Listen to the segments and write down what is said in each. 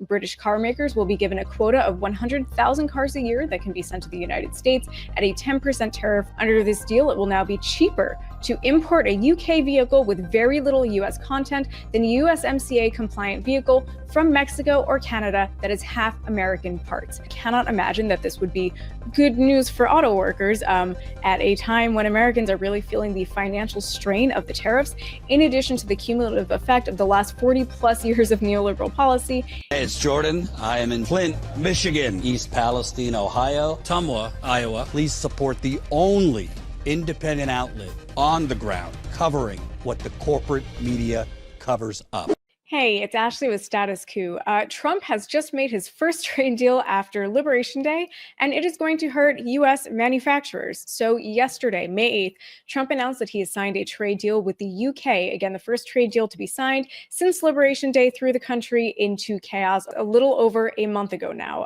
British car makers will be given a quota of 100,000 cars a year that can be sent to the United States at a 10% tariff. Under this deal, it will now be cheaper to import a UK vehicle with very little US content than a USMCA-compliant vehicle from Mexico or Canada that is half American parts. I cannot imagine that this would be good news for auto workers at a time when Americans are really feeling the financial strain of the tariffs, in addition to the cumulative effect of the last 40-plus years of neoliberal policy. Hey, it's Jordan. I am in Flint, Michigan, East Palestine, Ohio, Tumwa, Iowa. Please support the only independent outlet on the ground covering what the corporate media covers up. Hey, it's Ashley with Status Coup. Trump has just made his first trade deal after Liberation Day, and it is going to hurt U.S. manufacturers. So yesterday, May 8th, Trump announced that he has signed a trade deal with the UK. Again, the first trade deal to be signed since Liberation Day threw the country into chaos a little over a month ago now.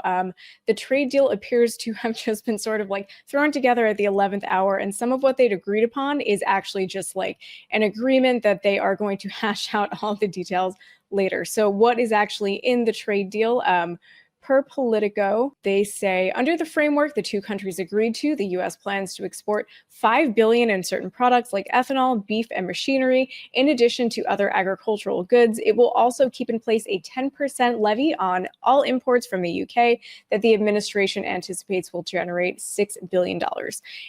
The trade deal appears to have just been sort of like thrown together at the 11th hour, and some of what they'd agreed upon is actually just like an agreement that they are going to hash out all the details later. So what is actually in the trade deal? Per Politico, they say, under the framework the two countries agreed to, the U.S. plans to export $5 billion in certain products like ethanol, beef, and machinery, in addition to other agricultural goods. It will also keep in place a 10% levy on all imports from the UK that the administration anticipates will generate $6 billion.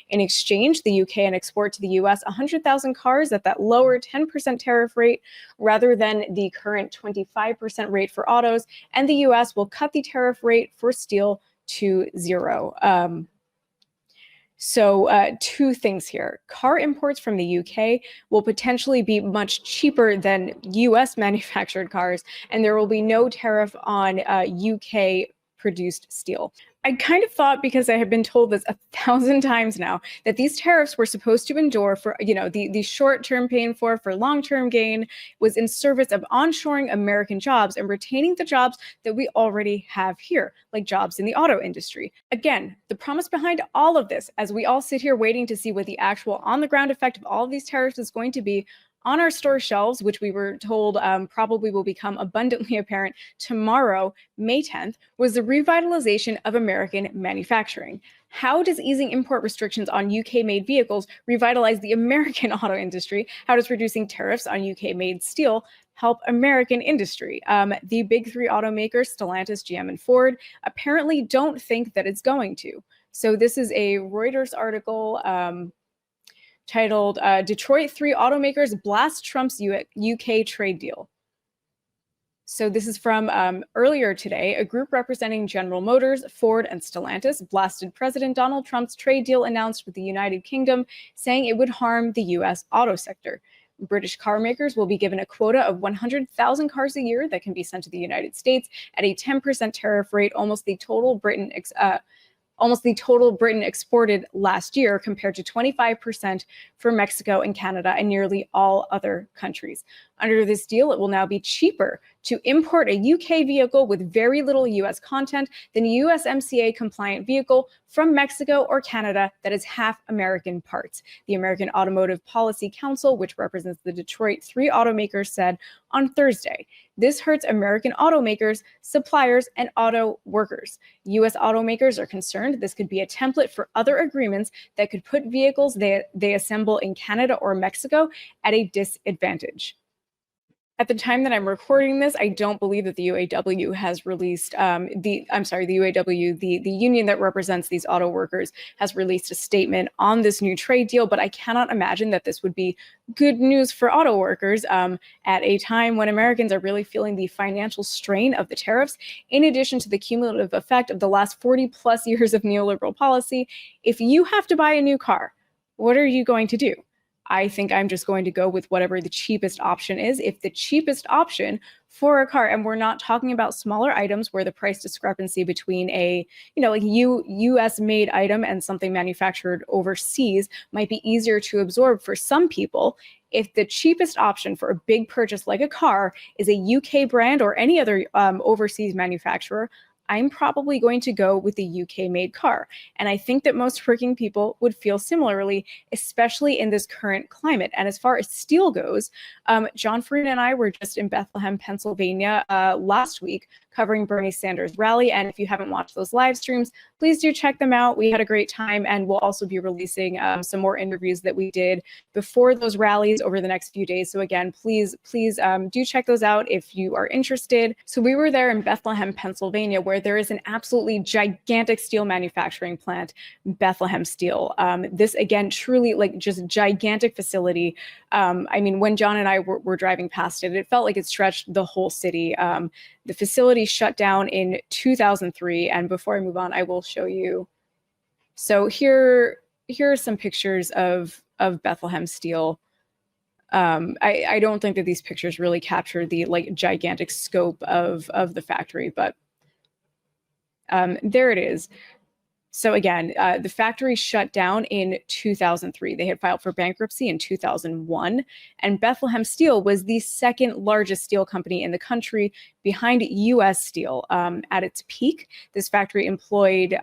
In exchange, the UK can export to the U.S. 100,000 cars at that lower 10% tariff rate rather than the current 25% rate for autos, and the U.S. will cut the tariff rate for steel to zero. Two things here. Car imports from the UK will potentially be much cheaper than US manufactured cars, and there will be no tariff on UK produced steel. I kind of thought, because I have been told this 1,000 times now, that these tariffs were supposed to endure for, the short-term pain for long-term gain was in service of onshoring American jobs and retaining the jobs that we already have here, like jobs in the auto industry. Again, the promise behind all of this, as we all sit here waiting to see what the actual on-the-ground effect of all of these tariffs is going to be, on our store shelves, which we were told probably will become abundantly apparent tomorrow, May 10th, was the revitalization of American manufacturing. How does easing import restrictions on UK-made vehicles revitalize the American auto industry? How does reducing tariffs on UK-made steel help American industry? The big three automakers, Stellantis, GM, and Ford, apparently don't think that it's going to. So this is a Reuters article titled Detroit 3 Automakers Blast Trump's UK Trade Deal. So this is from earlier today. A group representing General Motors, Ford, and Stellantis blasted President Donald Trump's trade deal announced with the United Kingdom, saying it would harm the U.S. auto sector. British car makers will be given a quota of 100,000 cars a year that can be sent to the United States at a 10% tariff rate, almost the total Britain exported last year, compared to 25% for Mexico and Canada and nearly all other countries. Under this deal, it will now be cheaper to import a UK vehicle with very little US content than a USMCA-compliant vehicle from Mexico or Canada that is half American parts. The American Automotive Policy Council, which represents the Detroit 3 automakers, said on Thursday, this hurts American automakers, suppliers, and auto workers. US automakers are concerned this could be a template for other agreements that could put vehicles they assemble in Canada or Mexico at a disadvantage. At the time that I'm recording this, I don't believe that the UAW has released, the UAW, the union that represents these auto workers, has released a statement on this new trade deal, but I cannot imagine that this would be good news for auto workers at a time when Americans are really feeling the financial strain of the tariffs, in addition to the cumulative effect of the last 40-plus years of neoliberal policy. If you have to buy a new car, what are you going to do? I think I'm just going to go with whatever the cheapest option is. If the cheapest option for a car, and we're not talking about smaller items where the price discrepancy between a, US made item and something manufactured overseas might be easier to absorb for some people. If the cheapest option for a big purchase like a car is a UK brand or any other overseas manufacturer, I'm probably going to go with the UK-made car. And I think that most working people would feel similarly, especially in this current climate. And as far as steel goes, John Farina and I were just in Bethlehem, Pennsylvania last week covering Bernie Sanders' rally. And if you haven't watched those live streams, please do check them out. We had a great time, and we'll also be releasing some more interviews that we did before those rallies over the next few days. So again, please do check those out if you are interested. So we were there in Bethlehem, Pennsylvania, where there is an absolutely gigantic steel manufacturing plant, Bethlehem Steel. This, again, truly like just gigantic facility. I mean, when John and I were driving past it, it felt like it stretched the whole city. The facility shut down in 2003. And before I move on, I will show you. So here are some pictures of Bethlehem Steel. I don't think that these pictures really capture the like gigantic scope of the factory, but there it is. So again, the factory shut down in 2003. They had filed for bankruptcy in 2001, and Bethlehem Steel was the second largest steel company in the country behind U.S. Steel. At its peak, this factory employed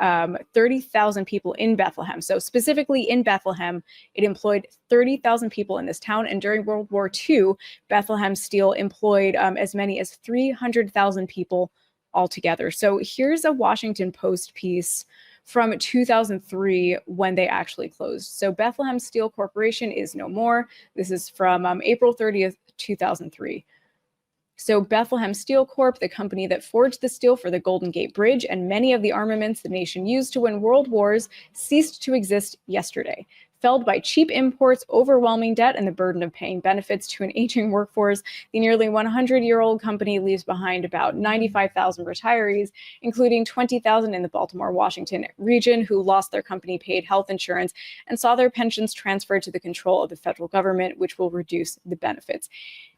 30,000 people in Bethlehem. So specifically in Bethlehem, it employed 30,000 people in this town. And during World War II, Bethlehem Steel employed as many as 300,000 people altogether. So here's a Washington Post piece from 2003 when they actually closed. So Bethlehem Steel Corporation is no more. This is from April 30th, 2003. So Bethlehem Steel Corp., the company that forged the steel for the Golden Gate Bridge and many of the armaments the nation used to win world wars, ceased to exist yesterday. Felled by cheap imports, overwhelming debt, and the burden of paying benefits to an aging workforce, the nearly 100-year-old company leaves behind about 95,000 retirees, including 20,000 in the Baltimore-Washington region who lost their company-paid health insurance and saw their pensions transferred to the control of the federal government, which will reduce the benefits.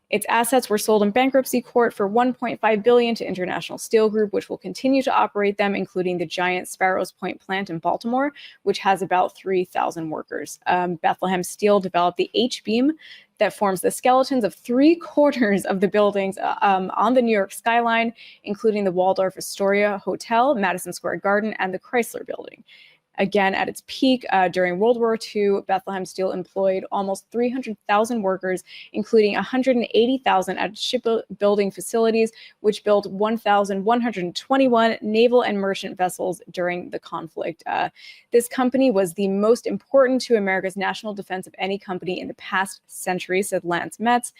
Its assets were sold in bankruptcy court for $1.5 billion to International Steel Group, which will continue to operate them, including the giant Sparrows Point plant in Baltimore, which has about 3,000 workers. Bethlehem Steel developed the H-beam that forms the skeletons of 3/4 of the buildings on the New York skyline, including the Waldorf Astoria Hotel, Madison Square Garden, and the Chrysler Building. Again, at its peak during World War II, Bethlehem Steel employed almost 300,000 workers, including 180,000 at shipbuilding facilities, which built 1,121 naval and merchant vessels during the conflict. This company was the most important to America's national defense of any company in the past century, said Lance Metz,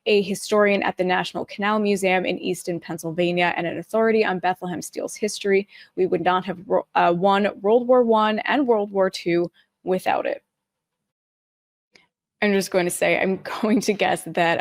a historian at the National Canal Museum in Easton, Pennsylvania, and an authority on Bethlehem Steel's history. We would not have won World War I and World War II without it. I'm just going to say, I'm going to guess that,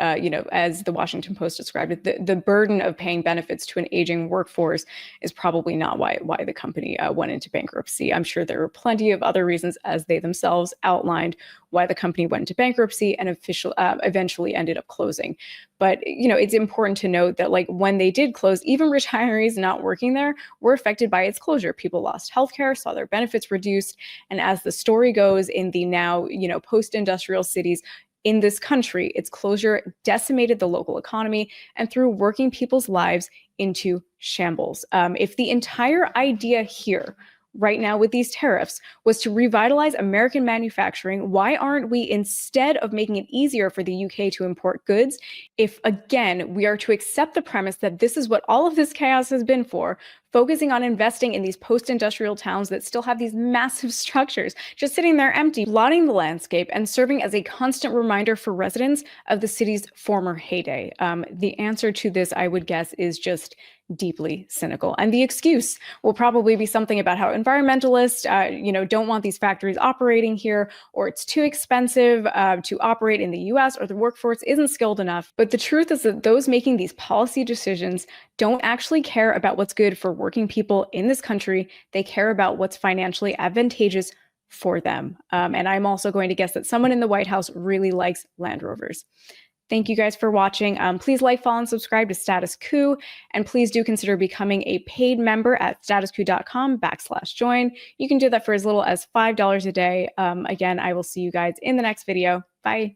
as the Washington Post described it, the burden of paying benefits to an aging workforce is probably not why the company went into bankruptcy. I'm sure there were plenty of other reasons, as they themselves outlined, why the company went into bankruptcy and eventually ended up closing. But, it's important to note that when they did close, even retirees not working there were affected by its closure. People lost healthcare, saw their benefits reduced. And as the story goes in the now, post-industrial cities in this country, its closure decimated the local economy and threw working people's lives into shambles. If the entire idea here right now with these tariffs was to revitalize American manufacturing, why aren't we, instead of making it easier for the UK to import goods, if again we are to accept the premise that this is what all of this chaos has been for, focusing on investing in these post-industrial towns that still have these massive structures just sitting there empty, blotting the landscape and serving as a constant reminder for residents of the city's former heyday? The answer to this, I would guess, is just deeply cynical. And the excuse will probably be something about how environmentalists, don't want these factories operating here, or it's too expensive to operate in the US, or the workforce isn't skilled enough. But the truth is that those making these policy decisions don't actually care about what's good for working people in this country. They care about what's financially advantageous for them. And I'm also going to guess that someone in the White House really likes Land Rovers. Thank you guys for watching. Please like, follow, and subscribe to Status Coup. And please do consider becoming a paid member at statuscoup.com/join. You can do that for as little as $5 a day. Again, I will see you guys in the next video. Bye.